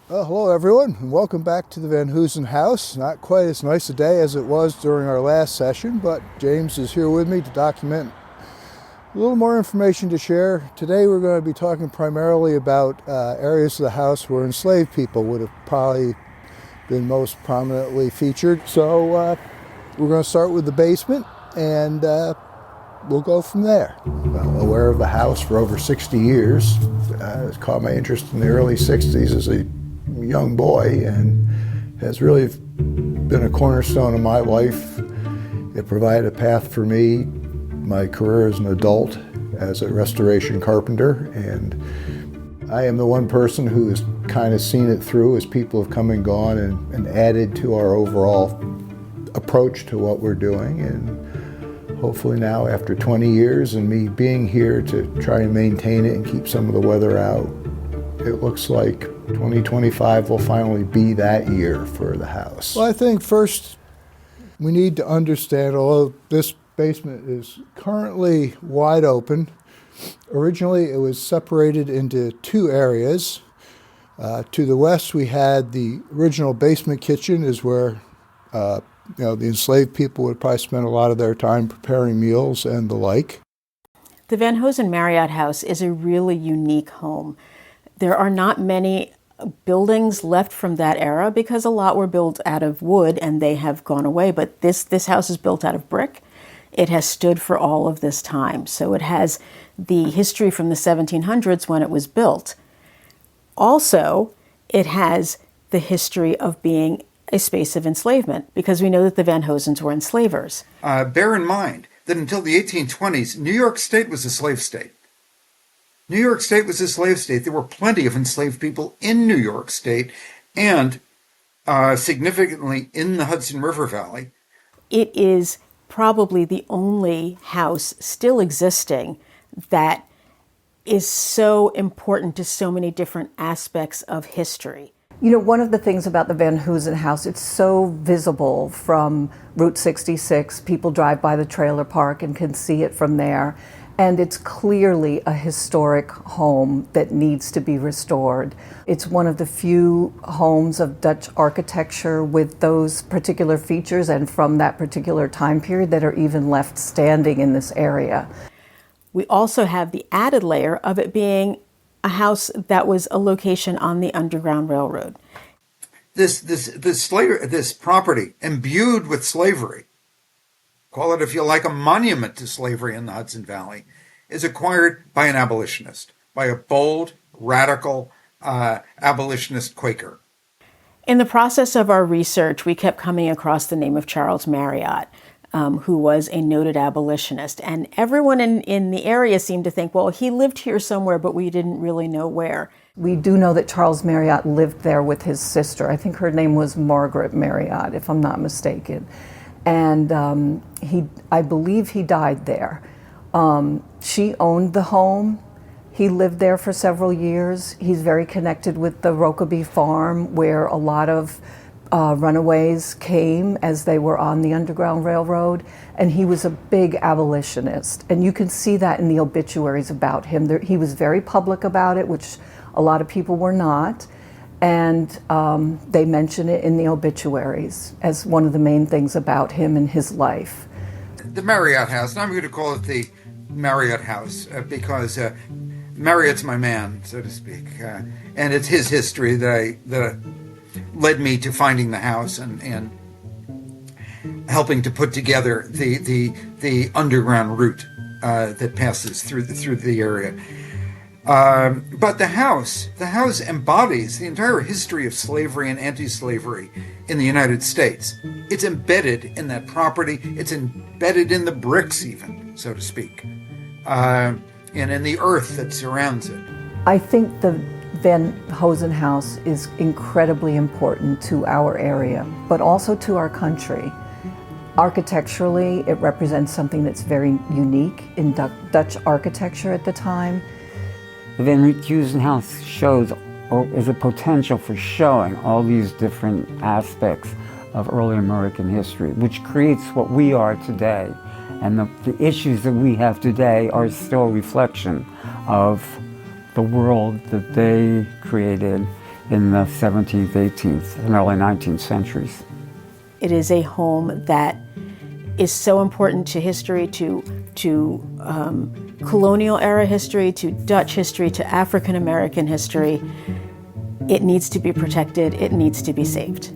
Well, hello everyone, and welcome back to the Van Hoesen house. Not quite as nice a day as it was during our last session, but James is here with me to document a little more information to share. Today we're going to be talking primarily about areas of the house where enslaved people would have probably been most prominently featured. So we're going to start with the basement, and we'll go from there. Well, aware of the house for over 60 years. It caught my interest in the early 60s as a young boy and has really been a cornerstone of my life. It provided a path for me, my career as an adult, as a restoration carpenter, and I am the one person who has kind of seen it through as people have come and gone and added to our overall approach to what we're doing. And hopefully now, after 20 years and me being here to try and maintain it and keep some of the weather out, it looks like 2025 will finally be that year for the house. Well, I think first we need to understand, although this basement is currently wide open, originally it was separated into two areas. To the west we had the original basement kitchen, is where the enslaved people would probably spend a lot of their time preparing meals and the like. The Van Hoesen Marriott house is a really unique home. There are not many buildings left from that era because a lot were built out of wood and they have gone away, but this house is built out of brick. It has stood for all of this time. So it has the history from the 1700s when it was built. Also, it has the history of being a space of enslavement, because we know that the Van Hoesens were enslavers. Bear in mind that until the 1820s, New York State was a slave state. New York State was a slave state. There were plenty of enslaved people in New York State and significantly in the Hudson River Valley. It is probably the only house still existing that is so important to so many different aspects of history. You know, one of the things about the Van Hoesen house, it's so visible from Route 66. People drive by the trailer park and can see it from there. And it's clearly a historic home that needs to be restored. It's one of the few homes of Dutch architecture with those particular features and from that particular time period that are even left standing in this area. We also have the added layer of it being a house that was a location on the Underground Railroad. This property imbued with slavery, call it if you like a monument to slavery in the Hudson Valley, is acquired by an abolitionist, by a bold, radical abolitionist Quaker. In the process of our research, we kept coming across the name of Charles Marriott, who was a noted abolitionist. And everyone in the area seemed to think, well, he lived here somewhere, but we didn't really know where. We do know that Charles Marriott lived there with his sister. I think her name was Margaret Marriott, if I'm not mistaken. And I believe he died there. She owned the home. He lived there for several years. He's very connected with the Rokeby farm, where a lot of runaways came as they were on the Underground Railroad. And he was a big abolitionist. And you can see that in the obituaries about him. He was very public about it, which a lot of people were not. And they mention it in the obituaries as one of the main things about him and his life. The Marriott House, and I'm going to call it the Marriott House because Marriott's my man, so to speak. And it's his history that led me to finding the house and helping to put together the underground route that passes through the area. But the house embodies the entire history of slavery and anti-slavery in the United States. It's embedded in that property. It's embedded in the bricks even, so to speak, and in the earth that surrounds it. I think the Van Hoesen house is incredibly important to our area, but also to our country. Architecturally, it represents something that's very unique in Dutch architecture at the time. The Van Hoesen house shows, or is a potential for showing, all these different aspects of early American history, which creates what we are today. And the issues that we have today are still a reflection of the world that they created in the 17th, 18th, and early 19th centuries. It is a home that is so important to history, to colonial era history, to Dutch history, to African American history. It needs to be protected. It needs to be saved.